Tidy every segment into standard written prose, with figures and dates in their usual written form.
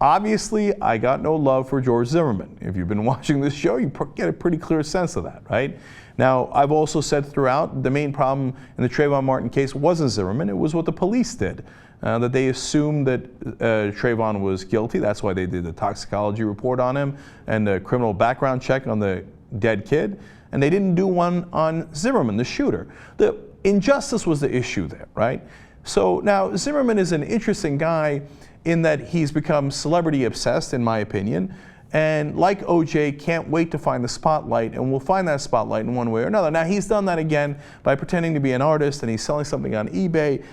Obviously, I got no love for George Zimmerman. If you've been watching this show, you get a pretty clear sense of that, right? Now, I've also said throughout, the main problem in the Trayvon Martin case wasn't Zimmerman, it was what the police did. That they assumed that Trayvon was guilty. That's why they did the toxicology report on him and the criminal background check on the dead kid. And they didn't do one on Zimmerman, the shooter. The injustice was the issue there, right? So now Zimmerman is an interesting guy in that he's become celebrity obsessed, in my opinion. And like OJ, can't wait to find the spotlight, and we'll find that spotlight in one way or another. Now, he's done that again by pretending to be an artist, and he's selling something on eBay.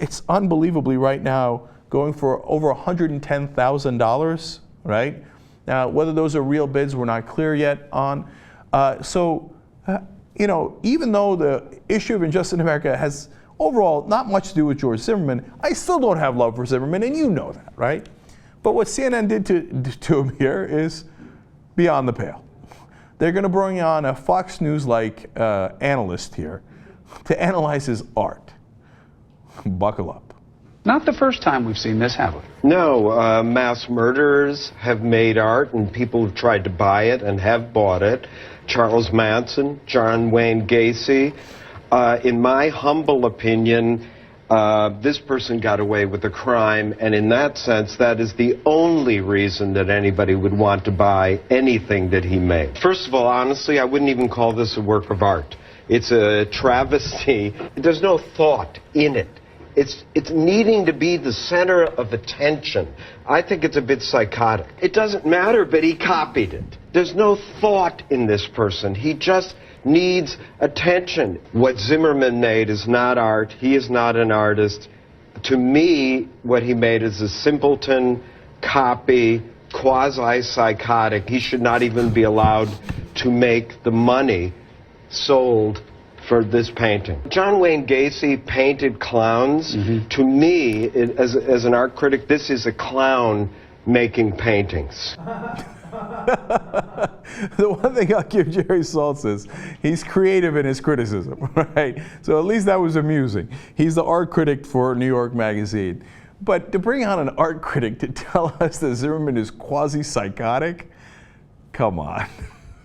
It's unbelievably right now going for over $110,000, right? Now, whether those are real bids, we're not clear yet on. You know, even though the issue of injustice in America has overall not much to do with George Zimmerman, I still don't have love for Zimmerman, and you know that, right? But what CNN did to him here is beyond the pale. They're going to bring on a Fox News-like analyst here to analyze his art. Buckle up. Not the first time we've seen this, have we? No, mass murderers have made art, and people have tried to buy it and have bought it. Charles Manson, John Wayne Gacy. In my humble opinion, this person got away with a crime, and in that sense, that is the only reason that anybody would want to buy anything that he made. First of all, honestly, I wouldn't even call this a work of art. It's a travesty. There's no thought in it. It's needing to be the center of attention. I think it's a bit psychotic. It doesn't matter, but he copied it. There's no thought in this person. He just needs attention. What Zimmerman made is not art. He is not an artist. To me, what he made is a simpleton copy, quasi-psychotic. He should not even be allowed to make the money sold for this painting. John Wayne Gacy painted clowns. To me, as an art critic, this is a clown making paintings. The one thing I'll give Jerry Saltz is he's creative in his criticism, right? So at least that was amusing. He's the art critic for New York Magazine. But to bring on an art critic to tell us that Zimmerman is quasi-psychotic, come on.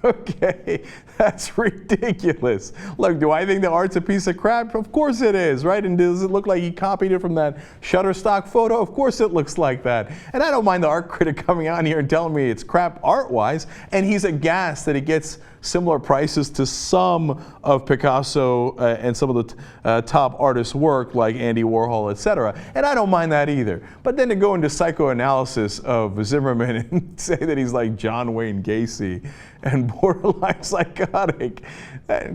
Okay, that's ridiculous. Look, do I think the art's a piece of crap? Of course it is, right? And does it look like he copied it from that Shutterstock photo? Of course it looks like that. And I don't mind the art critic coming on here and telling me it's crap art-wise, and he's aghast that it gets similar prices to some of Picasso and some of the top artists' work like Andy Warhol, etc. And I don't mind that either. But then to go into psychoanalysis of Zimmerman and say that he's like John Wayne Gacy and borderline psychotic,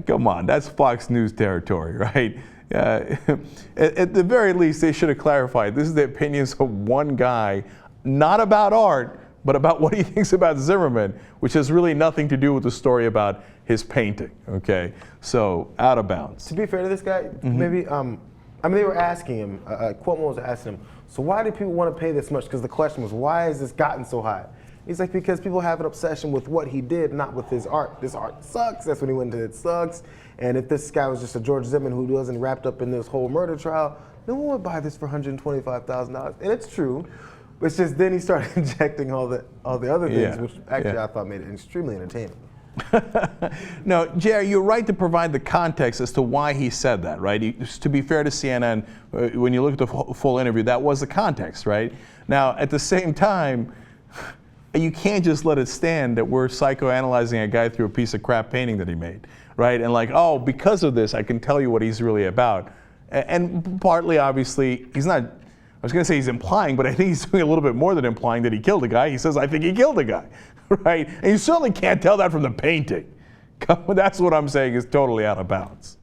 come on, that's Fox News territory, right? At the very least, they should have clarified this is the opinions of one guy, not about art, but about what he thinks about Zimmerman, which has really nothing to do with the story about his painting, okay? So, out of bounds. To be fair to this guy, maybe, I mean, they were asking him, Cuomo was asking him, so why do people want to pay this much? Because the question was, why has this gotten so high? He's like, because people have an obsession with what he did, not with his art. This art sucks. That's when he went into it sucks. And if this guy was just a George Zimmerman who wasn't wrapped up in this whole murder trial, no one would buy this for $125,000. And it's true. It's just then he started injecting all the other things, which actually I thought made it extremely entertaining. No, Jerry, you're right to provide the context as to why he said that, right? To be fair to CNN, when you look at the full interview, that was the context, right? Now, at the same time, you can't just let it stand that we're psychoanalyzing a guy through a piece of crap painting that he made, right? And like, oh, because of this, I can tell you what he's really about. And partly, obviously, he's not, I was going to say he's implying, but I think he's doing a little bit more than implying that he killed a guy. He says, I think he killed a guy, right? And you certainly can't tell that from the painting. That's what I'm saying is totally out of bounds.